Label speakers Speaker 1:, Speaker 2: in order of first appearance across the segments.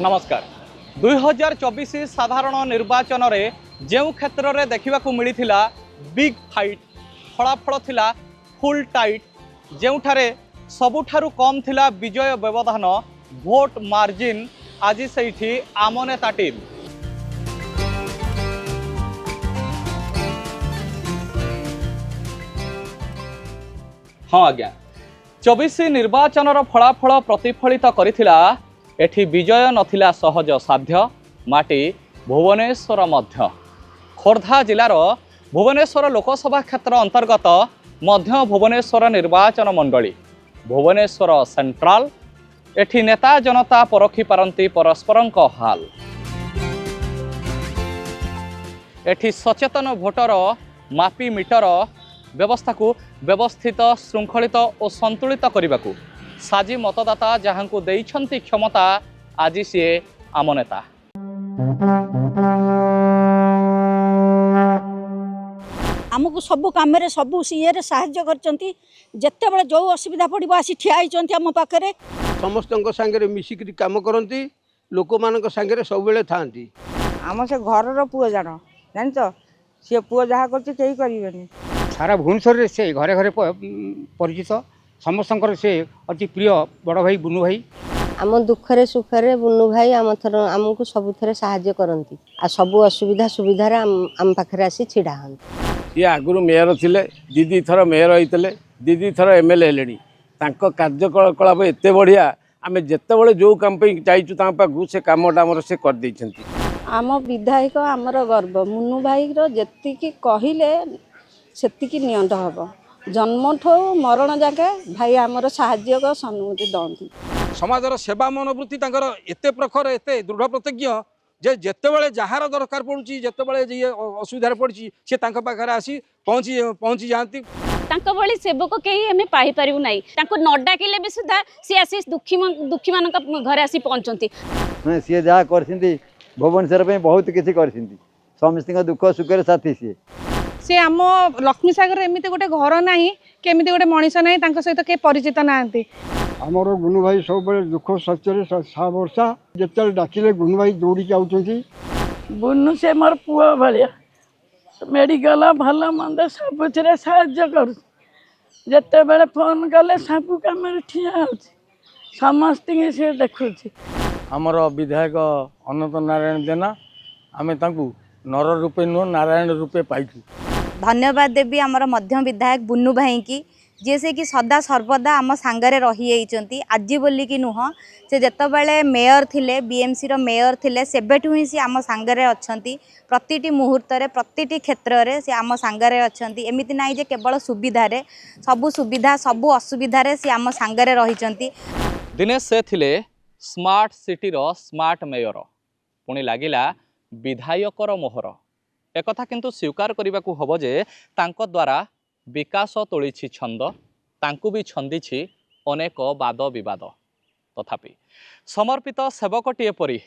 Speaker 1: नमस्कार 2024 साधारण निर्वाचन में जो क्षेत्र में देखा मिलता बिग फाइट फलाफल थिला फुल टाइट जोठारे सबुठारु कम थिला विजय व्यवधान भोट मार्जिन आज से आम नेता टीम हाँ आज्ञा 24 निर्वाचन फलाफल प्रतिफलित करिथिला एठी विजय नथिला सहज साध्य माटी भुवनेश्वर मध्य खोर्धा जिलार भुवनेश्वर लोकसभा क्षेत्र अंतर्गत मध्य भुवनेश्वर निर्वाचन मंडली भुवनेश्वर सेंट्रल एठी नेता जनता परखी पारंती परस्परंक हाल एठी सचेतन भोटर मापी मीटर व्यवस्था को व्यवस्थित श्रृंखलित और संतुलित करने को साजी मतदाता जहां को देइछंती क्षमता आज सी आम नेता
Speaker 2: आमको सब कम सब ये साहाय्य करते जिते जो असुविधा पड़ो आसी ठिया आम पाखे
Speaker 3: समस्त सांगे मिसिक कम करती लोक मान सांगे सब था
Speaker 4: आम से घर पुओ जान जान सी पुओ जहाँ कर
Speaker 5: सारा भुवनेश्वर से घरे घरे परिचित समस्त से अति प्रिय बड़ भाई बुनु भाई
Speaker 6: आम दुखरे सुखरे बुनु भाई आमको सबुथ साहाय्य करती आ सब असुविधा सुविधा आम पाखे आसी छिड़ा हाँ
Speaker 3: ये आगुरी मेयर थिले दीदी थर मेयर होते दीदी थर एमएलए हेले कार्यकलाप एत बढ़िया आम जिते जो कम जाइचु पाखु से कमटा आमर से कर
Speaker 2: आम विधायक आमर गर्व मुनु भाई जी कहले सेतिकी नियंत हम जन्मठू मरण जाके भाई आमर साहाय्य सन्मति दौती
Speaker 7: समाजर सेवा मनोवृत्ति एत प्रखर एत दृढ़ प्रतिज्ञ जे जितेबाला जार दरकार पड़ुची जितेबाला असुविधा पड़ी सी पाखे आसी पहुँची जाती
Speaker 8: भली सेवक कहीं आम पाइपर ना न डाकिले भी सुधा सी आसी दुखी मान घर आसी पहुँचती
Speaker 9: सी जहाँ कर भुवनेश्वर बहुत किसी कर समस्त दुख सुख साथी
Speaker 4: सी आम लक्ष्मी सागर एमती गोटे घर ना केमी गोटे मनीष ना सहित के परिचित ना
Speaker 10: आमर गुनु भाई सब दुख सच्चर वर्षा जिते डाकिले गुनु भाई दौड़ी आउट
Speaker 4: बुनु से मोर पुओ भाया मेडिकल भल मंद सब साहाय्य कर जिते बड़े फोन कले सब कम ठिया समस्त से देखुँ
Speaker 3: आमर विधायक अनंत नारायण जेना आम नर रूपे नुह नारायण रूपे पाइछु
Speaker 11: धन्यवाद देवी आमर मध्य विधायक बुनु भाई की जी से कि सदा सर्वदा आम सांगरे रही आज बोली कि नुह से जितेबाला मेयर थिले बीएमसी रो मेयर थिले सेबेठु ही सी आम सांगरे अच्छंती प्रतिटी मुहूर्त रे प्रतिटी क्षेत्र रे से आम सांगरे अच्छंती एमिति नाही जे केवल सुविधा रे सबु सुविधा सबु असुविधा रे से आम सांगरे रही
Speaker 1: दिने से थिले स्मार्ट सिटी रो स्मार्ट मेयर पुणी लागिला विधायकर मोहर एक किंतु स्वीकार करने को हम जे तांको द्वारा विकास तोली छंद तांकु भी छंदी अनेक वाद विवाद तथापि समर्पित सेवकटीए परी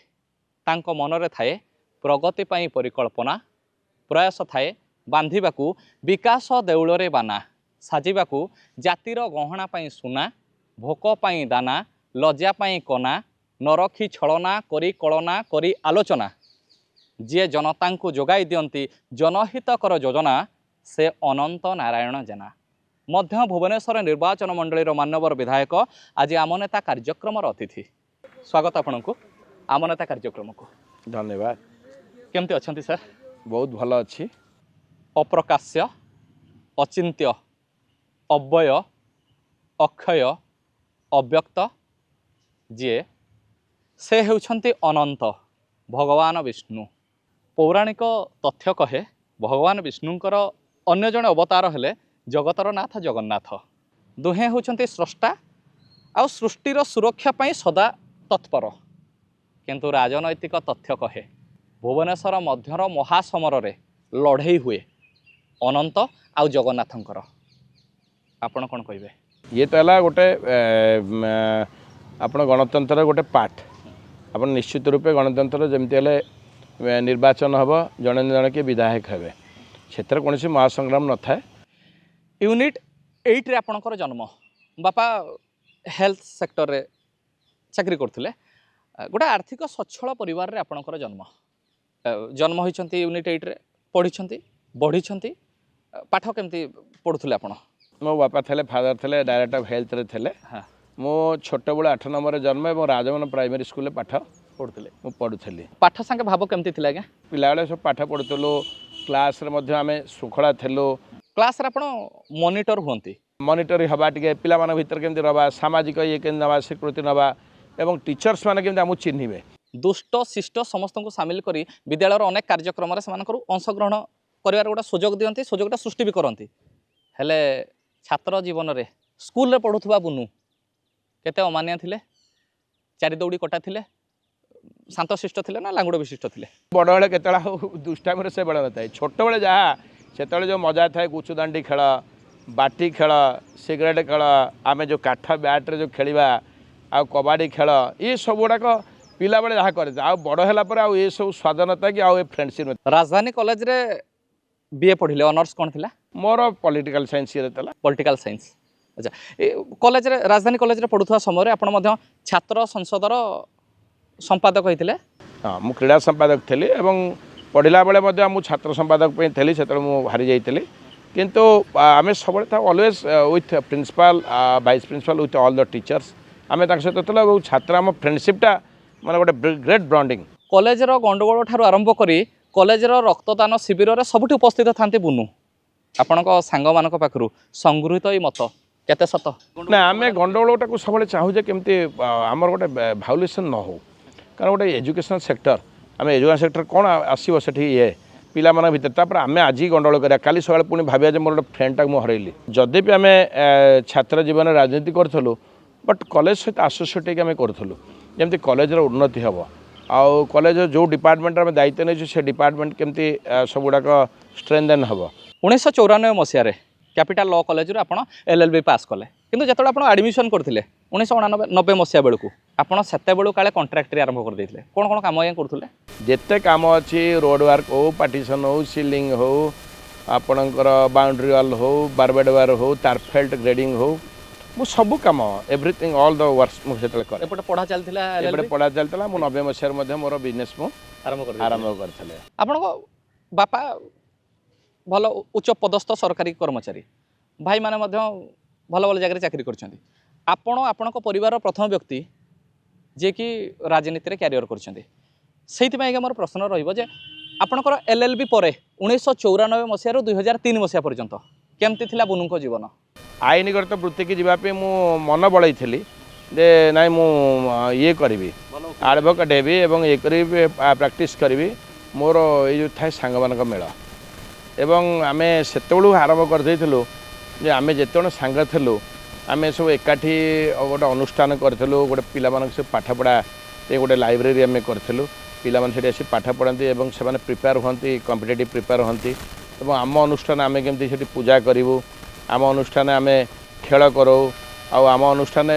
Speaker 1: तांको मनरे थाए प्रगति पाई परिकल्पना प्रयास थाए बांधिबाकू विकास देउलरे बाना साजिबाकू जातिर गहना पाई सुना भोक पाई दाना लज्जा पाई कना नरखी छलना करी कलना करी आलोचना जी जनता को जोगाई दियंती जनहितकर योजना से अनंत नारायण जेना मध्य भुवनेश्वर निर्वाचन मंडलीर मान्यवर विधायक आज आम नेता कार्यक्रम अतिथि स्वागत आपण को आम नेता कार्यक्रम को
Speaker 3: धन्यवाद
Speaker 1: केमती अच्छा सर
Speaker 3: बहुत भल अच्छी
Speaker 1: अप्रकाश्य अचिंत्य अव्यय अक्षय अव्यक्त जी से होउछंती अनंत भगवान विष्णु पौराणिक तथ्य कहे भगवान विष्णुंकर अन्य जड़े अवतार हेले जगतर नाथ जगन्नाथ दुहे होउछंती स्रष्टा आ सृष्टिर सुरक्षा पाई सदा तत्पर किंतु राजनैतिक तथ्य कहे भुवनेश्वर मध्यर महासमर रे लड़ई हुए अनंत आउ जगन्नाथंकर आपण कौन कहे
Speaker 3: ये तो है गोटे आपण गणतंत्र गोटे पार्ट आप निश्चित रूपे गणतंत्र जमती निर्वाचन हम जड़े जड़े के विधायक हे से कौन महासंग्राम न था
Speaker 1: यूनिट 8 रे आपणकर जन्म बापा हेल्थ सेक्टर रे चाकरी करथिले गोटे आर्थिक सच्छल परिवार रे आपणकर जन्म जन्म होइछंती यूनिट 8 रे पढ़िछंती बढ़िछंती पाठ केमती पढ़ुथले आपण
Speaker 3: मो बापा थे फादर थे डायरेक्टर ऑफ हेल्थ रे थे
Speaker 1: हाँ
Speaker 3: मो छोट बेले 8 नंबर जन्म और राजमन प्राइमरी स्कूल पाठ
Speaker 1: पढ़ुथले
Speaker 3: मु पढ़ुली
Speaker 1: पाठ संगे भाव केमती थिला आज्ञा
Speaker 3: पिला बेले सब पाठ पढ़ुलु क्लास रे मध्य आमे श्रृंखला थेलु
Speaker 1: क्लास रे आपण मॉनिटर हुंती
Speaker 3: मॉनिटर हवा टिके पिला मान भीतर केमती रवा सामाजिक ये केमती नवा स्वीकृति नवा एवं टीचर्स माने केमती आमु चिन्हिबे
Speaker 1: दुष्ट शिष्ट समस्त को सामिल करी विद्यालय अनेक कार्यक्रम अंशग्रहण कर गोटे सुजोग दियंती सुजोगटा सृष्टि भी करती हेले छात्र जीवन रे स्कूल रे पढ़ुथुवा बुनु केते अमानिया थिले चारि दौड़ी कटा थिले शांत शिष्ट थिले ना लांगुड़ विशिष्ट थिले
Speaker 3: बड़ बेले केतला दुष्टाइम रे से बड़ नथाय छोट बेले जहा सेतले जो मजा थाए गुचुदांडी खेल बाटी खेल सिगरेट खेल आमे जो काठ बैट रे जो खेलिबा आ कबाडी खेल ये सब गुड़ाक पिला बेले जहाँ करे आ बड़ है ये सब स्वाद नता कि आउ फ्रेंडशिप
Speaker 1: राजधानी कॉलेज रे बीए पढ़िले ऑनर्स कौन थिला
Speaker 3: मोर पॉलिटिकल साइंस ये
Speaker 1: पॉलिटिकल साइंस अच्छा कॉलेज रे राजधानी कॉलेज रे पढ़ुथुवा समय आपण मध्य छात्र संसदर संपादक होइतिले
Speaker 3: हाँ मु क्रीड़ा संपादक थी एवं पढ़ला बेले मध्य मु छात्र संपादक पे थी से हारी जाइली किंतु आमे सब always with principal vice principal with all the teachers आमे ताक सहित थला छात्र आम फ्रेंडशिपटा माने गोटे ग्रेट बॉन्डिंग
Speaker 1: कॉलेज रो गंडगोल ठारू आरंभ करी कॉलेज रो रक्तदान शिविर रे सबुठी उपस्थित थांती बुनु आपणक सांग मानक पाखरु संगृहीत ई मत केते सत
Speaker 3: ना आमे गंडगोलटा को सब चाहू जे केमती आमर गोटे भाउलेसन न हो कारण गोटे एजुकेशन सेक्टर आम एजुकेशन सेक्टर कौन आसो से ये पिला मान भर तापर आम आज गंडगोल करा काली सकाଳେ पुणी भाविया जे मोर गोटे फ्रेंडटा मुझे हरैली जदि भी आम छात्र जीवन राजनीति करूँ बट कॉलेज सहित आसोसिएट आम करूँ जमी कॉलेज उन्नति हम आउ कॉलेज जो डिपार्टमेंट आम दायित्व नहीं से डिपार्टमेंट केमती सब गुड़ाक स्ट्रेंथेन हम
Speaker 1: 1994 मसीह कैपिटल लॉ कॉलेज रू आपण LLB पास कले किंतु जतले आपण एडमिशन करथिले 1990 मसीहा बेलू आपण सेते बेलू काले कॉन्ट्रैक्ट आरंभ कर देथिले कोन कोन काम करथुले
Speaker 3: जेते काम अच्छी रोड वर्क हो पार्टीशन हो सीलिंग हो आपणकर बाउंड्री वाल हो बारबेड वार हो तारफेल्ट ग्रेडिंग हो मु सब काम एवरीथिंग ऑल द वर्क्स मु सेतले कर
Speaker 1: एपटे पढ़ा चलथिला
Speaker 3: एपटे पढ़ा चलथिला मु 90 मसीहा मध्ये मोर बिजनेस मु आरंभ करथिले
Speaker 1: आपण बापा भल उच्च पदस्थ सरकारी कर्मचारी भाई माने मध्य भल भल जगह चाकरी करछन्ती आपण आपणक परिवार प्रथम व्यक्ति जे कि राजनीति रे कैरियर करछन्ती सेति पय मोर प्रश्न रहिबो जे आपणकर LLB परे 1994 मसीहा रो 2003 मसीहा पर्यंत केमती थिला बुनुको जीवन
Speaker 3: आईनगत वृत्ति की जीवापे मु मन बड़ई थी जे नाई मु ये करी एडवोकेट हेबी एवं ये करी प्रैक्टिस करी मोर ये जो थाए सांग मान मेल एवं आमे सेतबेलू आरंभ करदेइथिलु जे आमे जेतोण सांग थिलु आमे सब एकाठी गोटे अनुष्ठान करथिलु गोटे पिला मानक से पाठ पढ़ा ये गोटे लाइब्रेरी आमे करथिलु पिला मान सेठी आसी पाठ पढ़ाती एवं से माने प्रिपेयर होंती कॉम्पिटिटिव प्रिपेयर होंती एवं आम अनुष्ठान आमे केमती सेठी पूजा करिवु आम अनुष्ठान आमे खेल करो आम अनुष्ठान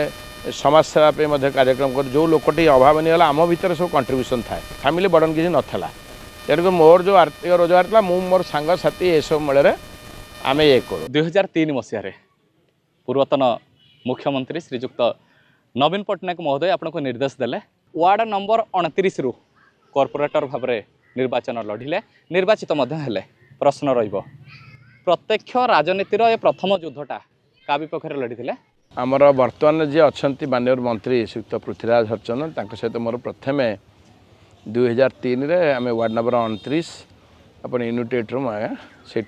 Speaker 3: समाज सेवा पे मध्य कार्यक्रम कर जो लोकटी अभाव नहीं आम भीतर सब कंट्रीब्यूशन थाए फैमिली बर्डन किसी नाला तेणुक मोर जो आर्थिक रोजगार था मु मोर सांग साथी ये सब मेले आम ये करूँ
Speaker 1: 2003 मसीह पूर्वतन मुख्यमंत्री श्रीजुक्त नवीन पट्टनायक महोदय आपको निर्देश देले वार्ड नंबर 29 रु कॉर्पोरेटर भाव में निर्वाचन लढ़िले निर्वाचित हेले प्रश्न रहिबो प्रत्यक्ष राजनीतिर ये प्रथम युद्धटा का विपक्ष लड़ी
Speaker 3: आमर बर्तमान जी अच्छा माननीय मंत्री श्रीयुक्त पृथ्वीराज हरिचंदन सहित मोर प्रथम 2003 रे आम वार्ड नंबर 29 अपन यूनिट 8 रूम आया से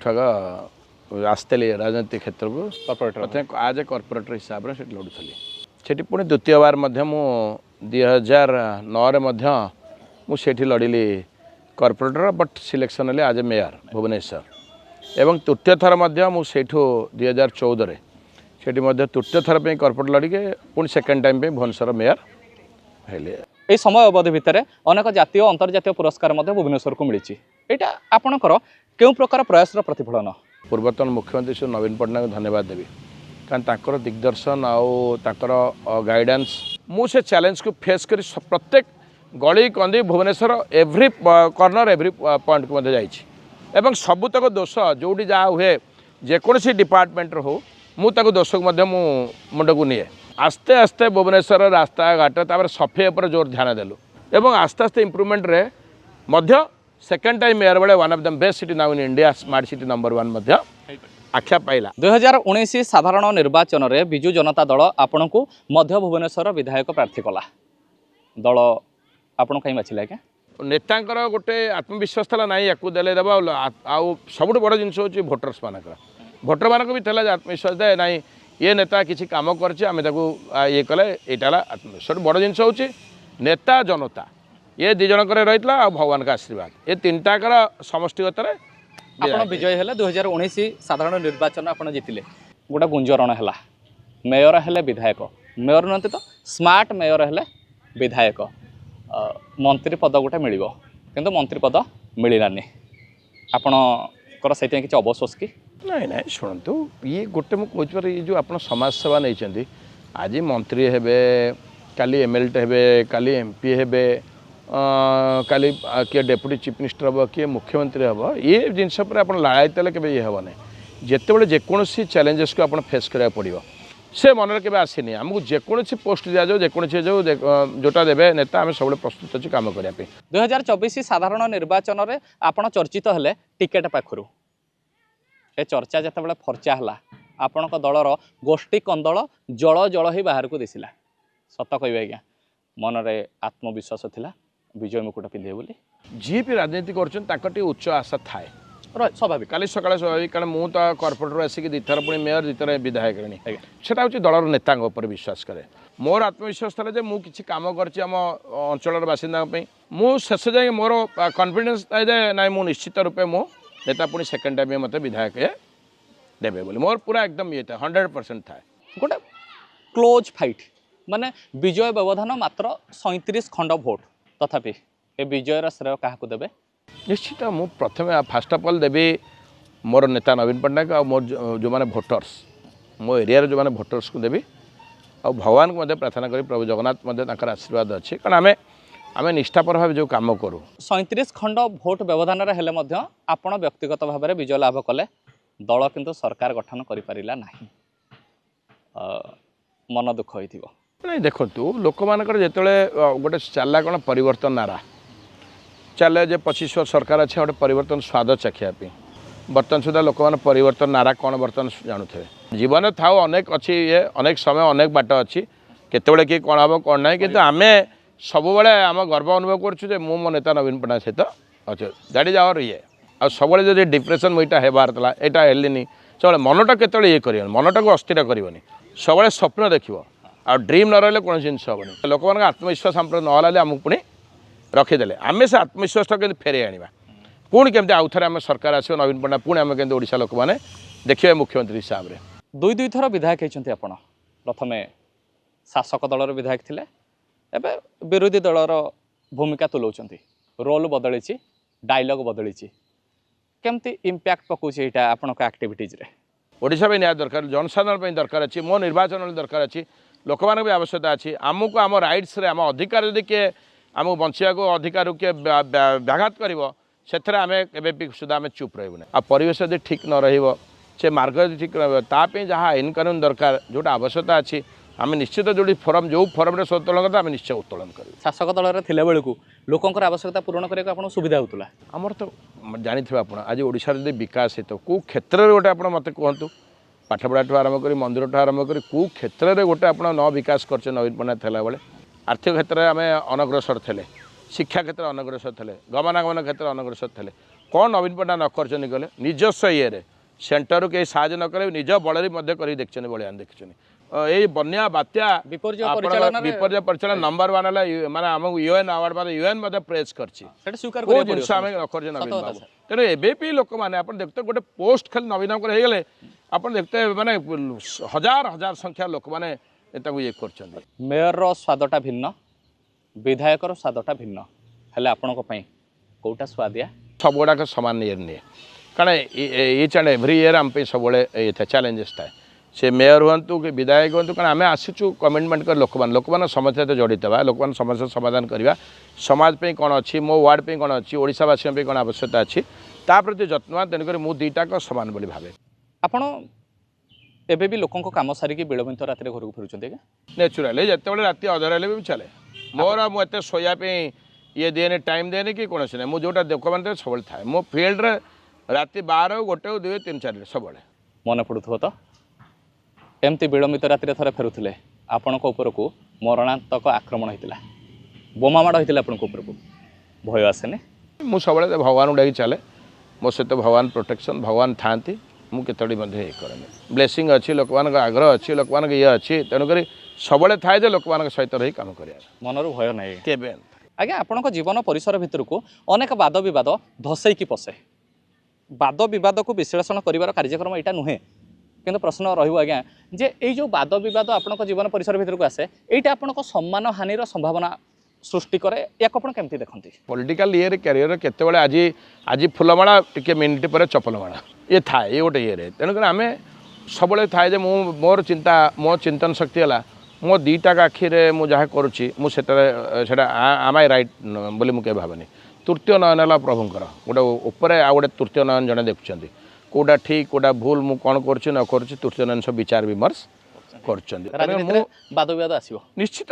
Speaker 3: आसते राजनीति क्षेत्र को कॉर्पोरेटर आज ए कॉर्पोरेटर हिसाब से लड़ुली से पुणी द्वितीय बार मु 2009 मुझे लड़िली कॉर्पोरेटर बट सिलेक्शन हेली आज ए मेयर भुवनेश्वर एवं तृतीय थर मुझे 2014 से तृतीय थर पर कॉर्पोरेट लड़के पुणी सेकेंड टाइम पे भुवनेश्वर मेयर हेले
Speaker 1: ये समय अवधि भितर अनेक जातीय अंतर्जातीय पुरस्कार भुवनेश्वर को मिली यहाँ आपणकर क्यों प्रकार प्रयास प्रतिफलन
Speaker 3: पूर्वतन मुख्यमंत्री श्री नवीन पट्टनायक धन्यवाद देवी कारण ताकर दिग्दर्शन आउ गाइडेंस मुझे चैलेंज को फेस कर प्रत्येक गली कंदी Bhubaneswar every corner every point को जाइए सबुतक दोष जोटी जहाँ हुए जेकोसी डिपार्टमेंट हो मुझे दोष को मुंड को निए आस्ते आस्ते भुवनेश्वर रास्ता घाट तापर सफे पर जोर ध्यान देलु एवं आस्ते आस्ते इम्प्रूवमेंट रे मध्य सेकेंड टाइम मेयर बेले one of the best city now in India smart city number 1 मध्य आख्या पाइला।
Speaker 1: 2019 साधारण निर्वाचन में विजु जनता दल आपण को मध्य भुवनेश्वर विधायक प्रार्थी कला दल आपण कहीं बाछिला क्या
Speaker 3: नेतांकर गोटे आत्मविश्वास था ना या देले देवा आउ सब बड़ जिन हूँ भोटर्स मान भोटर मान भी था आत्मविश्वास दे ना ये नेता किसी काम कर ये कले यहाँ आत्मविश्वास बड़ जिन हूँ नेता जनता ये दी जनक रही भगवान का आशीर्वाद ये तीन टाकर समष्टिगत
Speaker 1: आपण विजय है 2019 साधारण निर्वाचन आप जीतिले गोटे गुंजरण है मेयर है विधायक मेयर नुहति तो स्मार्ट मेयर है विधायक मंत्री पद गोटे मिल किंतु मंत्री पद मिलानी आपणकर से किसी अवशोष कि
Speaker 3: नाई ना शुणु ये गोटे मुझे ये जो आप समाज सेवा नहीं आज मंत्री हे काली एमएलए हे काली एमपी हे काली किए डेप्यूटी चीफ मिनिस्टर हम किए मुख्यमंत्री हम ये जिनस पर आप लायत के ये हेना जिते जेकोसी चैलेंजेस को आप फेस करा पड़ो से मन के आसनी आमको जेकोसी पोस्ट दि जाओ जेकोसी जो जोटा देवे नेता आम सब प्रस्तुत अच्छे कम करने
Speaker 1: 2024 साधारण निर्वाचन में आप चर्चित हेले टिकेट पाखु ए चर्चा जिते फर्चा है आपण दलर गोष्ठी कंदल जल जल ही बाहर को दिशला सत कह आज्ञा मन में आत्मविश्वास थिला विजय मुकुट पिंधे बोली
Speaker 3: जी भी राजनीति कर उच्च आशा थाए
Speaker 1: स्वाभाविक
Speaker 3: काली सकाଳେ स्वाभाविक कारण मुझे तो कॉर्पोरेटर आसिक दिथर पुणी मेयर दिथर विधायक सेटा हूँ दलर नेता विश्वास करे मोर आत्मविश्वास था जे मुझे किसी कम करम अंचल बासिंदा मु शेष जाए मोर कॉन्फिडेंस था ना मुझे निश्चित रूपे मो नेता पुणी सेकेंड टाइम मत विधायक देवे बोली मोर पूरा एकदम ये था 100% था
Speaker 1: गोटे क्लोज फाइट माने विजय व्यवधान मात्र 37 खंड भोट तथापि ए विजयर श्रेय क्या देवे
Speaker 3: निश्चित मु प्रथम फास्ट ऑफ ऑल देवी मोर नेता नवीन पट्टनायक और मोर जो मैंने भोटर्स मो एरिया जो मैंने भोटर्स को देवी और भगवान को प्रार्थना करी प्रभु जगन्नाथ आशीर्वाद अच्छे कारण आम आम निष्ठापर भाव जो कम करूँ
Speaker 1: 37 खंड भोट व्यवधान हेले आपण व्यक्तिगत भाव में विजय लाभ कले दल किंतु सरकार गठन कर पारिला नहीं मन दुख होइथिबो
Speaker 3: नहीं देखु लोक मानकर जिते गोटे चलला कौन परिवर्तन नारा चले जे 25 वर्ष सरकार अच्छे गोटे परिवर्तन स्वाद चाखियापी बर्तमान सुधा लोक मैंने परिवर्तन नारा कौन बर्तमान जानूे जीवन था अनेक अच्छी ये अनेक समय अनेक बाट अच्छी केतबेले कि कौन हम कौन ना कि आम सब आम गर्व अनुभव करुँ मो मो नेता नवीन पट्टनायक सहित अच्छे दैट इज आवर ये आ सब जो डिप्रेशन मुझा हेबार था यहाँ हेलिनी सब मनटा के ये कर मनटा को अस्थिर करनी सब स्वप्न देख आ ड्रीम न रही कौन जिन हेनी लोक मान आत्मविश्वास आम ना आमको पुणी रखीदे आम से आत्मविश्वास के फेरे आने पुणी केमती आउ थे आम सरकार आस नवीन पट्टनायक पुणी आम के ओडिशा लोक मैंने देखिए मुख्यमंत्री हिसाब से
Speaker 1: दुई थर विधायक होती आपण प्रथम शासक दलर विधायक थिले एबे विरोधी दलर भूमिका तुलाउछंती रोल बदली डायलॉग बदली केमती इम्पैक्ट पकाउछ एटा आपनक एक्टिविटीज रे
Speaker 3: ओडिशा में न्याय दरकार जनसाधारण दरकार अच्छी मो निर्वाचन दरकार अच्छी लोक मान भी आवश्यकता अच्छी आमको आम राइट्स रे आम अधिकार यदि किए आमको बंचा को अधिकार किए व्याघात कर आम के सुधा आम चुप रही आ परिवेश यदि ठीक न रे मार्ग यदि ठीक रही जहाँ आईन कानून दरकार जोटा आवश्यकता अच्छी आम निश्चित जो फोरम जो फोरम उत्तोलन करता आम निश्चय उत्तोलन कर
Speaker 1: शासक दल थिले बेलू लोकंर आवश्यकता पूरण करने सुविधा होता
Speaker 3: आमर तो जानी आप आज ओडिशा यदि विकास है तो कौ क्षेत्र में गोटे आप मत कहतु पाठपढ़ा ठूँ आरम्भ कर मंदिर ठूँ आरम्भ कर कौ क्षेत्र में गोटे आप न विकास कर नवीन पट्टनायक था बेले आर्थिक क्षेत्र में आम अनग्रसर थे शिक्षा क्षेत्र अनग्रसर थे गमनागमन क्षेत्र अनग्रसर थे कौन नवीन पट्टनायक न कर गले निजस्व ये सेंटर कहीं साहय न कले निज बल कर देखते बलियान देखते यही बन्या बात्या विपर्य परिचालन नंबर 1 है माने आमको यूएन अवार्ड माने यूएन प्रेज करछि जिनस आम नवीन बाबू तेणु एबी लोक मैंने आप देखते गोटे पोस्ट खाली नवीन हो गले आप देखते माने हजार हजार संख्या लोक मैंने ये कर
Speaker 1: मेयर रो स्वादटा भिन्न विधायक रो स्वादटा भिन्न हेले आपनको पई कोटा स्वादिया
Speaker 3: सब गुड़ाक सामान ये नहीं कारण ईच एंड एव्री इयर आम सब ये चैलेंजेस थाए से मेयर हूँ कि विधायक हूँ कारण आम आसुचु कमिटमेंट कर लोक मैंने समस्या सहित जड़ित हाँ लोक समस्या समाधान करवा समाज पे कौन अच्छी मो वार्ड पे कौन अच्छी ओडिशावासी कौन आवश्यकता अच्छी ता प्रति जत्नवान तेणुक मुझे दुईटाक सामान बोली भावे
Speaker 1: आपण ଏବେ ବି ଲୋକଙ୍କ କାମ ସାରିକି ବିଳମ୍ବିତ ରାତିରେ ଘରକୁ ଫେରୁଛନ୍ତି ଆଜ୍ଞା?
Speaker 3: ନ୍ୟାଚୁରାଲି ଯେତେବେଳେ ରାତି ଅଧରେ ହେଲେ ବି ଚାଲେ ମୋର ମୁଁ ଏତେ ଶୋଇବା ପାଇଁ ଇଏ ଦିଏନି ଟାଇମ୍ ଦିଏନି କି କୌଣସି ନାହିଁ ମୁଁ ଯେଉଁଟା ଲୋକମାନେ ସବୁବେଳେ ଥାଏ ମୋ ଫିଲ୍ଡରେ ରାତି 12 1 2 3 4 ସବୁବେଳେ
Speaker 1: ମନେ ପଡ଼ୁଥିବ ତ ଏମିତି ବିଳମ୍ବିତ ରାତିରେ ଥରେ ଫେରୁଥିଲେ ଆପଣଙ୍କ ଉପରକୁ ମରଣାନ୍ତକ ଆକ୍ରମଣ ହେଇଥିଲା, ବୋମା ମାଡ଼ ହେଇଥିଲା ଆପଣଙ୍କ ଉପରକୁ, ଭୟ ଆସେନି?
Speaker 3: ମୁଁ ସବୁବେଳେ ଭଗବାନଙ୍କୁ ଡାକି ଚାଲେ ମୋ ସହିତ ଭଗବାନ ପ୍ରୋଟେକ୍ସନ୍ ଭଗବାନ ଥାଆନ୍ତି ମୁଁ କେତେବେଳେ ମଧ୍ୟ ଇଏ କରେନି ବ୍ଲେସିଂ ଅଛି ଲୋକମାନଙ୍କ ଆଗ୍ରହ ଅଛି ଲୋକମାନଙ୍କ ଇଏ ଅଛି ତେଣୁକରି ସବୁବେଳେ ଥାଏ ଯେ ଲୋକମାନଙ୍କ ସହିତ ରହି କାମ କରିବା
Speaker 1: ମନରୁ ଭୟ ନାହିଁ
Speaker 3: କେବେ
Speaker 1: ଆଜ୍ଞା? ଆପଣଙ୍କ ଜୀବନ ପରିସର ଭିତରକୁ ଅନେକ ବାଦ ବିବାଦ ଧସେଇକି ପଶେ, ବାଦ ବିବାଦକୁ ବିଶ୍ଳେଷଣ କରିବାର କାର୍ଯ୍ୟକ୍ରମ ଏଇଟା ନୁହେଁ, କିନ୍ତୁ ପ୍ରଶ୍ନ ରହିବ ଆଜ୍ଞା ଯେ ଏଇ ଯେଉଁ ବାଦ ବିବାଦ ଆପଣଙ୍କ ଜୀବନ ପରିସର ଭିତରକୁ ଆସେ ଏଇଟା ଆପଣଙ୍କ ସମ୍ମାନ ହାନିର ସମ୍ଭାବନା ସୃଷ୍ଟି करे ୟାକୁ ଆପଣ କେମିତି ଦେଖନ୍ତି?
Speaker 3: ପଲିଟିକାଲ ଇଏରେ କ୍ୟାରିୟର କେତେବେଳେ ଆଜି ଫୁଲମାଳା ଟିକେ ମିନିଟ୍ ପରେ ଚପଲମାଳା ଇଏ ଥାଏ ଏ ଗୋଟେ ଇଏରେ ତେଣୁକରି ଆମେ ସବୁବେଳେ ଥାଏ ଯେ ମୁଁ ମୋର ଚିନ୍ତା ମୋ ଚିନ୍ତନ ଶକ୍ତି ହେଲା ମୋ ଦୁଇଟା ଆଖିରେ ମୁଁ ଯାହା କରୁଛି ମୁଁ ସେଟା ଆମ ଆଇ ରାଇଟ୍ ବୋଲି ମୁଁ କେବେ ଭାବେନି। ତୃତୀୟ ନୟନ ହେଲା ପ୍ରଭୁଙ୍କର ଗୋଟେ ଉପରେ ଆଉ ଗୋଟେ ତୃତୀୟ ନୟନ ଜଣେ ଦେଖୁଛନ୍ତି କେଉଁଟା ଠିକ୍ କେଉଁଟା ଭୁଲ ମୁଁ କ'ଣ କରୁଛି ନ କରୁଛି ତୃତୀୟ ନୟନ ସବୁ ବିଚାର ବିମର୍ଶ କରୁଛନ୍ତି।
Speaker 1: ମୁଁ ବାଦ ବିବାଦ ଆସିବ
Speaker 3: ନିଶ୍ଚିତ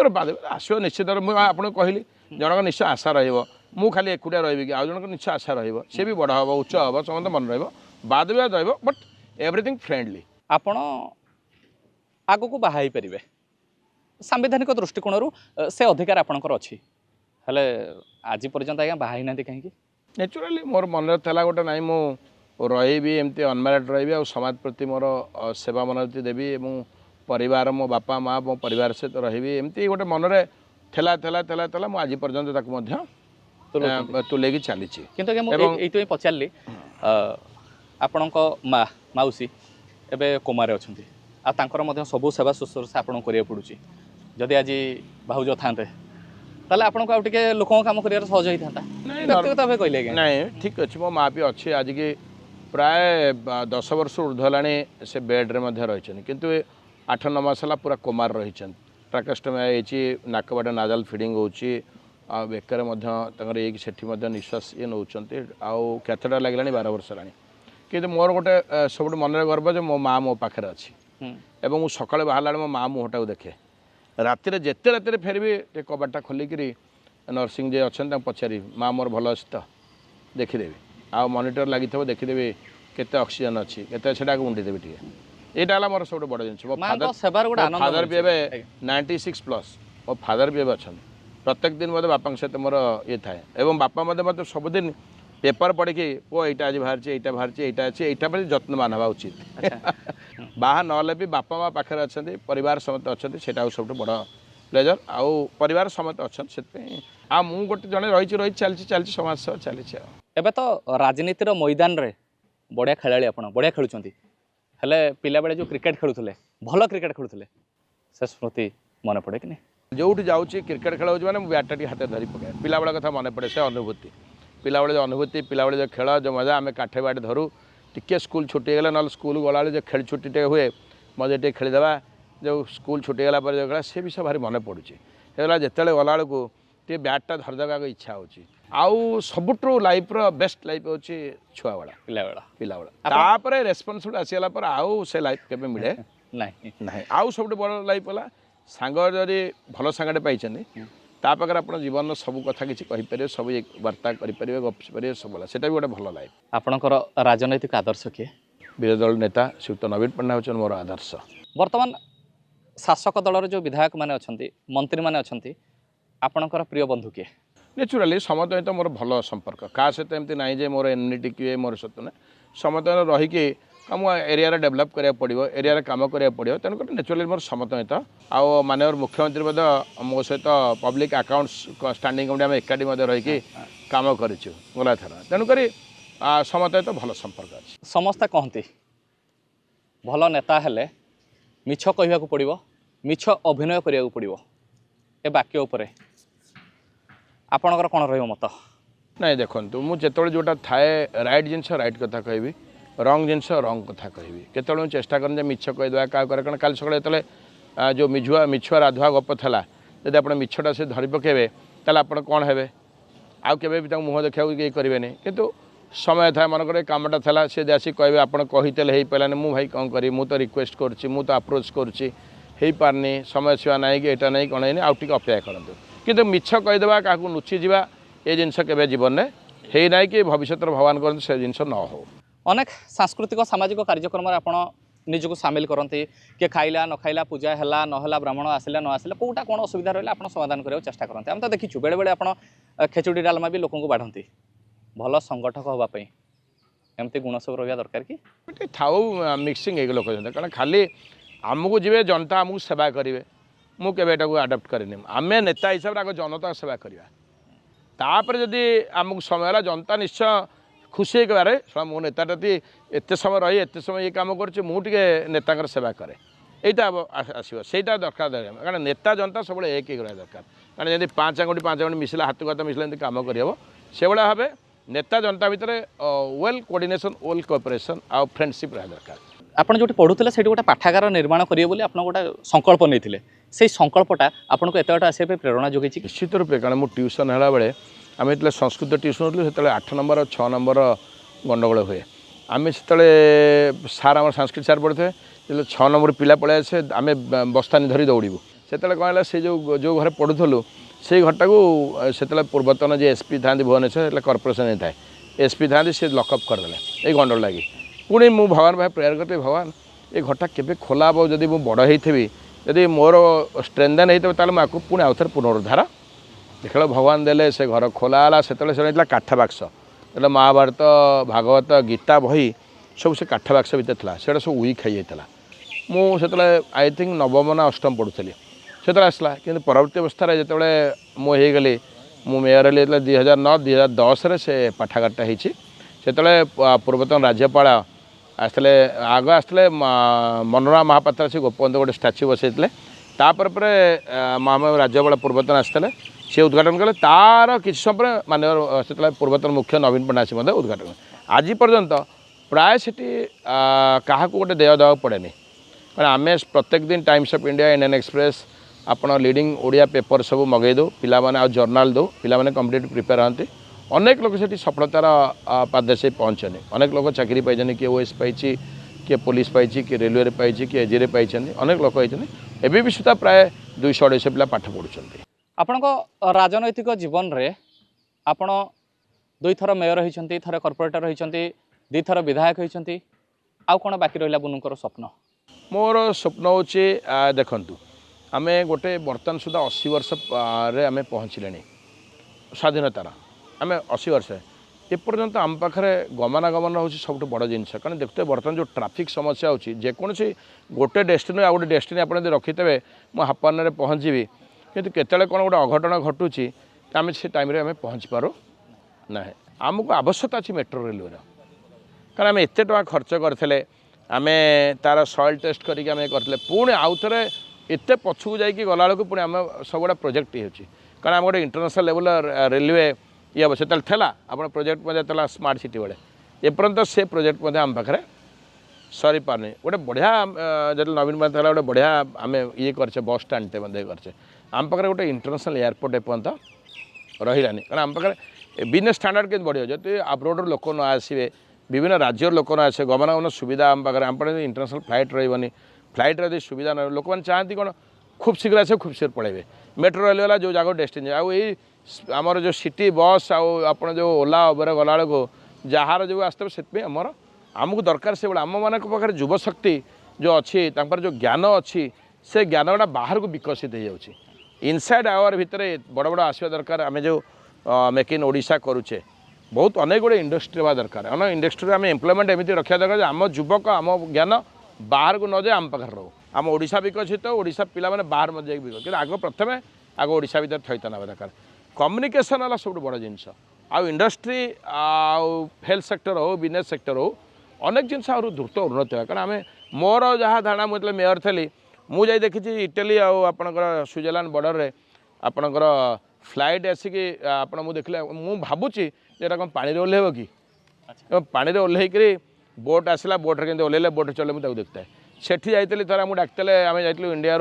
Speaker 3: ଆସିବ ନିଶ୍ଚିତ ମୁଁ ଆପଣଙ୍କୁ କହିଲି ଜଣଙ୍କ ନିଶ୍ଚୟ ଆଶା ରହିବ ମୁଁ ଖାଲି ଏକୁଟିଆ ରହିବି କି ଆଉ ଜଣଙ୍କ ନିଶ୍ଚୟ ଆଶା ରହିବ ସେ ବି ବଡ଼ ହେବ ଉଚ୍ଚ ହେବ ସମସ୍ତେ ମନେ ରହିବ ବାଦ ବିବାଦ ରହିବ ବଟ୍ ଏଭ୍ରିଥିଙ୍ଗ ଫ୍ରେଣ୍ଡଲି।
Speaker 1: ଆପଣ ଆଗକୁ ବାହା ହେଇପାରିବେ ସାମ୍ବିଧାନିକ ଦୃଷ୍ଟିକୋଣରୁ ସେ ଅଧିକାର ଆପଣଙ୍କର ଅଛି ହେଲେ ଆଜି ପର୍ଯ୍ୟନ୍ତ ଆଜ୍ଞା ବାହା ହେଇନାହାନ୍ତି କାହିଁକି?
Speaker 3: ନ୍ୟାଚୁରାଲି ମୋର ମନରେ ଥିଲା ଗୋଟେ ନାହିଁ ମୁଁ ରହିବି ଏମିତି ଅନମ୍ୟାରେଡ୍ ରହିବି ଆଉ ସମାଜ ପ୍ରତି ମୋର ସେବା ମନୋବୃତ୍ତି ଦେବି ଏବଂ ପରିବାର ମୋ ବାପା ମା ମୋ ପରିବାର ସହିତ ରହିବି ଏମିତି ଗୋଟେ ମନରେ ଥିଲା ମୁଁ ଆଜି ପର୍ଯ୍ୟନ୍ତ ତାକୁ ମଧ୍ୟ ତୁଲେଇକି ଚାଲିଛି।
Speaker 1: କିନ୍ତୁ ଆଜ୍ଞା ମୁଁ ଏଇଥିପାଇଁ ପଚାରିଲି ଆପଣଙ୍କ ମାଉସୀ ଏବେ କୋମାରେ ଅଛନ୍ତି ଆଉ ତାଙ୍କର ମଧ୍ୟ ସବୁ ସେବା ଶୁଶ୍ରୂଷା ଆପଣଙ୍କୁ କରିବାକୁ ପଡ଼ୁଛି ଯଦି ଆଜି ଭାଉଜ ଥାନ୍ତେ ତାହେଲେ ଆପଣଙ୍କୁ ଆଉ ଟିକେ ଲୋକଙ୍କ କାମ କରିବାର ସହଜ ହେଇଥାନ୍ତା ବ୍ୟକ୍ତିଗତ ଭାବେ କହିଲେ ଆଜ୍ଞା?
Speaker 3: ନାଇଁ ଠିକ୍ ଅଛି ମୋ ମା ବି ଅଛି ଆଜିକି ପ୍ରାୟ 10 ବର୍ଷ ଉର୍ଦ୍ଧ୍ୱ ହେଲାଣି ସେ ବେଡ଼୍ରେ ମଧ୍ୟ ରହିଛନ୍ତି କିନ୍ତୁ 8-9 ମାସ ହେଲା ପୁରା କୋମାର ରହିଛନ୍ତି ଟ୍ରାକେଷ୍ଟୋମି ହେଇଛି ନାକବାଟେ ନାଜାଲ ଫିଡ଼ିଙ୍ଗ ହେଉଛି ଆଉ ବେକରେ ମଧ୍ୟ ତାଙ୍କର ଏଇକି ସେଠି ମଧ୍ୟ ନିଶ୍ୱାସ ଇଏ ନେଉଛନ୍ତି ଆଉ କ୍ୟାଥେଟର ଲାଗିଲାଣି 12 ବର୍ଷ ହେଲାଣି କିନ୍ତୁ ମୋର ଗୋଟେ ସବୁଠୁ ମନରେ ଗର୍ବ ଯେ ମୋ ମା ମୋ ପାଖରେ ଅଛି ଏବଂ ମୁଁ ସକାଳେ ବାହାରିଲା ବେଳେ ମୋ ମା ମୁହଁଟାକୁ ଦେଖେ ରାତିରେ ଯେତେ ରାତିରେ ଫେରିବି ଟିକେ କବାଟଟା ଖୋଲିକିରି ନର୍ସିଂ ଯିଏ ଅଛନ୍ତି ତାଙ୍କୁ ପଚାରିବି ମା ମୋର ଭଲ ଅଛି ତ ଦେଖିଦେବି ଆଉ ମନିଟର ଲାଗିଥିବ ଦେଖିଦେବି କେତେ ଅକ୍ସିଜେନ୍ ଅଛି କେତେ ସେଟାକୁ ଉଣ୍ଡିଦେବି ଟିକେ ଏଇଟା ହେଲା ମୋର ସବୁଠୁ ବଡ଼ ଜିନିଷ। ମୋ ଫାଦର ବି ଏବେ 96+, ମୋ ଫାଦର ବି ଏବେ ଅଛନ୍ତି ପ୍ରତ୍ୟେକ ଦିନ ମୋତେ ବାପାଙ୍କ ସହିତ ମୋର ଇଏ ଥାଏ ଏବଂ ବାପା ମୋତେ ସବୁଦିନ पेपर पढ़ी पुओ यहाँ आज बाहर यहाँ बाहर यहाँ अच्छे यहाँ प्रति जत्नवान हवा उचित बाहा ना भी बापा माँ पाखे अच्छा परिवार समस्त अच्छा से सब बड़ प्लेजर आउ परिवार समस्त अच्छा से आ मु गोटे जड़े रही चलती समाज सेवा चली
Speaker 1: एबे तो राजनीतिर मैदान रे बढ़िया खेला आप बढ़िया खेलुंट हेले पिला बेले जो क्रिकेट खेलुले भल क्रिकेट खेलुले से स्मृति मन पड़े कि नहीं
Speaker 3: जो जाऊँगी क्रिकेट खेल मैंने बैटा टी हाथ धरी पकाए पिला बेला कथा मन पड़े से अनुभूति पिला बेले जो अनुभूति पिला बेले जो खेल जो मजा आम काठे बाट धरू टिके स्कूल छुट्टी गला ना स्कूल गला जो खेल छुट्टी टे हुए मजा टे खेलीदेवा जो स्कूल छुट्टी गला जो गला से विषय भारी मन पड़ूला जिते गला बेलू टे बैटा धरदेवा इच्छा होची आउ सबुठु लाइफ रो बेस्ट लाइफ होची छुआ बेला पिला बेला रेस्पॉन्सिबिलिटी आसीगला पर आउ से लाइफ केबे मिले
Speaker 1: नहीं
Speaker 3: नहीं आउ सबुठु बड़ लाइफ होला सांग जदि भल सांगटे पाइछनी ता पाखर आप जीवन सब कथा किसी कहीपर सब वार्ता करें गपी सब से गोटे भल लाइफ
Speaker 1: आपणकर राजनैतिक आदर्श किए
Speaker 3: विरोधी दल नेता श्रीयुक्त नवीन पण्डा होचन मोर आदर्श
Speaker 1: वर्तमान शासक दलर जो विधायक माने अच्छी मंत्री माने अच्छी आपणकर प्रिय बंधु किए
Speaker 3: नेचुराली समत तो मोर भल संपर्क क्या सहित एमती ना जे मोर एनिटी किए मोर सत्य ना समत रहीकि आम एरिया डेभलप करा पड़ो एरिया काम करा पड़ो तेणुक नेचुराली मोर समत हित आउ माननीय मुख्यमंत्री मो सहित पब्लिक अकाउंट्स स्टैंडिंग कमिटी आम एकाठी रहीकि काम करूँ गला थर तेणुक समत हित भल संपर्क अच्छे
Speaker 1: समस्ते कहती भल नेता हेले मिछ कहवाक पड़ो मिछ अभिनय करा पड़ो ए वाक्य उपरे आपणकर कौन रत
Speaker 3: नहीं देखूँ मुझे जोटा थाए रईट जिनस रईट कथा कहि रंग जिनस रंग कथा कहि केतल चेष्टा करें मिछ कहीदे क्या कारण काल सकाଳେ जो जो मिछुआ राधुआ गप था जब आप मिछटा से धरी पकेबे ताले आप कौन हे आउ के मुँह देखा करेंगे किंतु समय था मनकर कामटा था सी आसिक कहे आप कही पारानी मु भाई कौन करी मु तो रिक्वेस्ट करुच्ची मु तो अप्रोच करुच्ची हो पारनी समय सीमा ना कि यहाँ नहीं कौन नहीं आउ टे अपेक्षा करूँ कितु मिछ कहीदेवा क्या लुचि जा ये जिनस के जीवन में है ना कि भविष्य भगवान करते से जिनस न हो।
Speaker 1: अनेक सांस्कृतिक सामाजिक कार्यक्रम आपण निजको सामिल करती किए खाइला न खाइला पूजा है ना ब्राह्मण आसला न आसला कौटा कौन असुविधा रहा आप समाधान करने चेष्टा करते आम तो देखीचु बेले बेले आप खेचुड़ी डालमा भी लोक बाढ़ती भल संगठक हाँपाई एमती गुण सब रहा दरकार कि
Speaker 3: थाऊ मिक्सिंग हो लोक कारण खाली आमको जी जनता आमको सेवा करेंगे मुझे आडप्ट करेनि आम नेता हिसाब से आगे जनता सेवा करवा तापर जदि आमको समय है जनता निश्चय खुशी हो मो नेताटा एत समय रही एत समय ये कम कर नेता सेवा करे यहाँ आसो से दरकार कारण नेता जनता सब एक रहा दरकार कारण जब पाँच आंगुठी मिसला हाथ को हाथ मिसला कम करहब से भाया भाव नेता जनता भितर वेल कोऑर्डिनेशन वेल कोऑपरेशन आ फ्रेंडशिप रहा दरकार।
Speaker 1: आपन जो पढ़ुले से गोटे पाठागार निर्माण करेंगे बोली आप गोटे संकल्प नहीं से संकल्पटा आपको एत बाट आसपा प्रेरणा जोगी
Speaker 3: निश्चित रूपे कारण मुझे ट्यूशन है बेले आम जो संस्कृत ट्यूशन होती से 8 नंबर 6 नंबर गंडगोल हुए आम से सार आम संस्कृत सार पढ़े जो 6 नंबर पिला पलि आसे आम बस्तानी धरी दौड़ू से कौन है से जो घर पढ़ुलु से घरटा को से पूर्वतन जो एसपी था भुवनेश्वर कॉर्पोरेशन था एसपी था सी लकअप करदे ये गंडगोल लगी पुणी मु भगवान भाई प्रेयर करते भगवान ये घरटा केबे खोला हे जदि मुझे बड़ होती जदि मोर स्ट्रेंथन होता है मुझे पुणी आउ थे पुनरुद्धार देख भगवान देले से घर खोला से काठ बाक्स महाभारत भागवत गीता बही सब से काठ बाक्स भितर था से सब वीक हो जाता मुझे आई थिंक नवम ना अष्टम पढ़ुली से आसला कि परवर्ती अवस्था जिते मुझे गली मु मेयर हेली 2009-2010 से पाठागारटा होते पूर्वतन राज्यपाल आसते आग आसते मनोरमा महापात्र से गोपबंधु गोटे स्टाच्यू बसई तापर राज्यपाल पूर्वतन आसते सी उद्घाटन कले तार कि समय मानव से पूर्वतन मुख्य नवीन पट्टनायक से उद्घाटन आज पर्यंत प्राय से क्या गोटे देय देवा पड़ेनि कारण आम प्रत्येक दिन times of India Indian express आपण लीडिंग ओडिया पेपर सब मगई दो पिला माने आ जर्नाल दो पिला माने कम्पिटेटिव प्रिपेयर हाँती अनेक लोग से सफलतार पादे से पहुँचने अनेक लोग चाकरी पाई किए ओएस पाई किए पुलिस पाई किए रेलवे पाई किए एजी पाई अनेक लोग होती एवं भी सुधा प्राय 200-250 पिला पाठ पढ़ुं।
Speaker 1: आपण राजनैतिक जीवन रे आपण 2 थर मेयर होती थर कॉर्पोरेटर होती 2 थर विधायक होती आउ कौन बाकी रहा बुनुकर स्वप्न
Speaker 3: मोर स्वप्न हूँ देखु आम गोटे बर्तमान सुधा 80 वर्ष आम पहुँचले स्वाधीनतार आम 80 वर्ष एपर्यंत आम पाखे गमनागमन हूँ सब बड़ जिनस कारण देखते बर्तमान जो ट्राफिक समस्या होची जेकोसी गोटे डेस्टिनी आ गोटे डेस्टिनी आप रखिथे मु हापान पहुँची किंतु केतले कौन गोटे अघटन घटुची आम से टाइम आम पहुँची पारू ना आमको आवश्यकता अच्छी मेट्रो रेलवे कारण आम एत खर्च करते आम तार सॉइल टेस्ट करते पुणी आउ थे एत पछू जाकि गला बेलू पुणी आम सब गुड़ा प्रोजेक्ट ये कारण आम गोटे इंटरनेशनल लेवल रेलवे ये हम से आप प्रोजेक्ट मध्य स्मार्ट सिटी बेले एपर्यंत से प्रोजेक्ट आम पाखे सरी पारनी गोटे बढ़िया जो नवीन पट्टनायक गोटे बढ़िया आम ये करचे बस स्टाण्ड करचे आम पाखे गोटे इंटरनेशनल एयरपोर्ट एपर्यंत रही कारण आम पाखे बिजनेस स्टैंडर्ड के बढ़िया जब अब्रोड लोक न आसवे विभिन्न राज्यर लोक न आसे गमनागमन सुविधा आम पाखे आम पाखे इंटरनेशनल फ्लाइट रही फ्लाइट यदि सुविधा न लोक मैंने चाहती कौन खूब शीघ्र आसे खूब शीघ्र पड़े मेट्रो रेलवे वाला जो जगह डेस्टिनी आमर जो सिटी बस आप जो ओला उबर गला बेलू जार जो आसते से आमर आमको दरकार से आम मान पाखे युवशक्ति जो अच्छी जो ज्ञान अच्छी से ज्ञान गुड़ा बाहर को विकसित हो जाऊँगी इनसाइड आवर भितर बड़ बड़ आसवा दरकार आम जो मेक इन ओडिशा करुचे बहुत अनेक गुड़े इंडस्ट्री हवा दरकार अन इंडस्ट्री आम एम्प्लॉयमेंट एमती रखा दरकार आम युवक आम ज्ञान बाहर को न जाए आम पाखे रो आम ओडिशा विकसित ओडिशा पिला माने बाहर मत जाए विकसित आग प्रथम आग ओडिशा भीतर थैता ना दरकार कम्युनिकेशन वाला सब बड़ जिनस आउ इंडस्ट्री आउ हेल्थ सेक्टर हो बिजनेस सेक्टर हो अनेक जिनस आ द्रुत उन्नति है कारण आम मोर जहाँ धारणा मुझे मेयर थी मुझे देखी इटाली आपणकर स्विट्जरलैंड बॉर्डर में आपणकर फ्लाइट आसिक आप देखले मुझे भावुची कौन पानी ओह्लैब कि पानी ओह्लैक बोट आसला बोट्रे के ओह्लैले बोट चले मुझे देखता है सेठी जाइली थर आम डाकते आम जाइलु इंडिया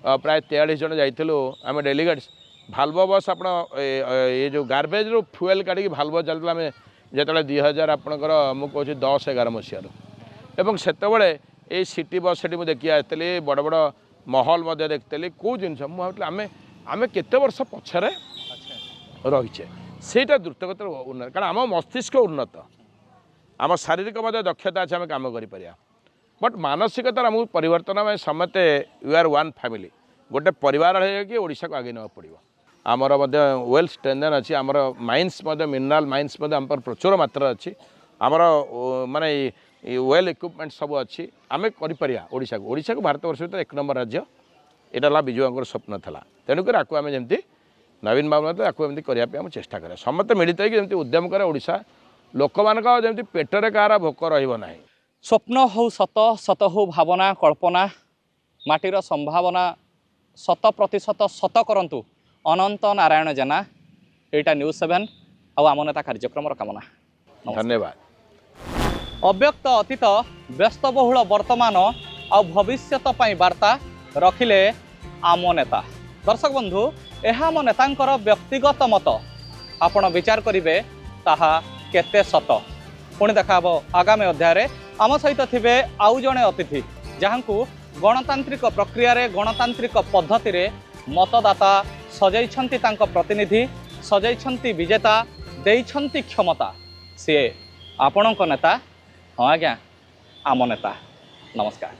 Speaker 3: प्राय 43 जन जाइलु आम डेलीगेट्स भाल्व बस आप ये जो गार्बेज रू फ्यूएल काढ़ी भाल्व चलता आम
Speaker 12: ଯେତେବେଳେ 2000 ଆପଣଙ୍କର ମୁଁ କହୁଛି 10-11 ମସିହାରୁ ଏବଂ ସେତେବେଳେ ଏଇ ସିଟି ବସ୍ ସେଠି ମୁଁ ଦେଖି ଆସିଥିଲି ବଡ଼ ବଡ଼ ମହଲ ମଧ୍ୟ ଦେଖିଥିଲି କେଉଁ ଜିନିଷ ମୁଁ ଭାବୁଥିଲି ଆମେ କେତେ ବର୍ଷ ପଛରେ ରହିଛେ ସେଇଟା ଦ୍ରୁତଗତିରେ ଉନ୍ନତ କାରଣ ଆମ ମସ୍ତିଷ୍କ ଉନ୍ନତ ଆମ ଶାରୀରିକ ମଧ୍ୟ ଦକ୍ଷତା ଅଛି ଆମେ କାମ କରିପାରିବା ବଟ୍ ମାନସିକତାର ଆମକୁ ପରିବର୍ତ୍ତନ ଆମେ ସମସ୍ତେ ୟୁ ଆର୍ ୱାନ୍ ଫ୍ୟାମିଲି ଗୋଟେ ପରିବାର ହେଇକି ଓଡ଼ିଶାକୁ ଆଗେଇ ନେବାକୁ ପଡ଼ିବ ଆମର ମଧ୍ୟ ୱେଲ୍ ଷ୍ଟ୍ରେନ୍ଥେନ୍ ଅଛି ଆମର ମାଇନ୍ସ ମଧ୍ୟ ମିନେରାଲ୍ ମାଇନ୍ସ ମଧ୍ୟ ଆମର ପ୍ରଚୁର ମାତ୍ରାରେ ଅଛି ଆମର ମାନେ ୱେଲ୍ ଇକ୍ୱିପମେଣ୍ଟ ସବୁ ଅଛି ଆମେ କରିପାରିବା ଓଡ଼ିଶାକୁ ଭାରତବର୍ଷ ଭିତରେ 1 ନମ୍ବର ରାଜ୍ୟ ଏଇଟା ହେଲା ବିଜୁ ବାବୁଙ୍କର ସ୍ୱପ୍ନ ଥିଲା ତେଣୁକରି ଆକୁ ଆମେ ଯେମିତି ନବୀନ ବାବୁ ମଧ୍ୟ ଆକୁ ଏମିତି କରିବା ପାଇଁ ଆମେ ଚେଷ୍ଟା କରିବା ସମସ୍ତେ ମିଳିତ ହେଇକି ଯେମିତି ଉଦ୍ୟମ କରେ ଓଡ଼ିଶା ଲୋକମାନଙ୍କ ଯେମିତି ପେଟରେ କାହାର ଭୋକ ରହିବ ନାହିଁ
Speaker 1: ସ୍ୱପ୍ନ ହଉ ସତ ସତ ହଉ ଭାବନା କଳ୍ପନା ମାଟିର ସମ୍ଭାବନା 100% ସତ କରନ୍ତୁ ଅନନ୍ତ ନାରାୟଣ ଜେନା ଏଇଟା ନ୍ୟୁଜ୍ 7 ଆଉ ଆମ ନେତା କାର୍ଯ୍ୟକ୍ରମର କାମନା
Speaker 12: ଧନ୍ୟବାଦ
Speaker 1: ଅବ୍ୟକ୍ତ ଅତୀତ ବ୍ୟସ୍ତବହୁଳ ବର୍ତ୍ତମାନ ଆଉ ଭବିଷ୍ୟତ ପାଇଁ ବାର୍ତ୍ତା ରଖିଲେ ଆମ ନେତା ଦର୍ଶକ ବନ୍ଧୁ ଏହା ଆମ ନେତାଙ୍କର ବ୍ୟକ୍ତିଗତ ମତ ଆପଣ ବିଚାର କରିବେ ତାହା କେତେ ସତ ପୁଣି ଦେଖା ହେବ ଆଗାମୀ ଅଧ୍ୟାୟରେ ଆମ ସହିତ ଥିବେ ଆଉ ଜଣେ ଅତିଥି ଯାହାଙ୍କୁ ଗଣତାନ୍ତ୍ରିକ ପ୍ରକ୍ରିୟାରେ ଗଣତାନ୍ତ୍ରିକ ପଦ୍ଧତିରେ मतदाता सजाइछन्ति तांको प्रतिनिधि सजाइछन्ति विजेता देइछन्ति क्षमता सी आपणको नेता हाँ आज्ञा आम नेता नमस्कार।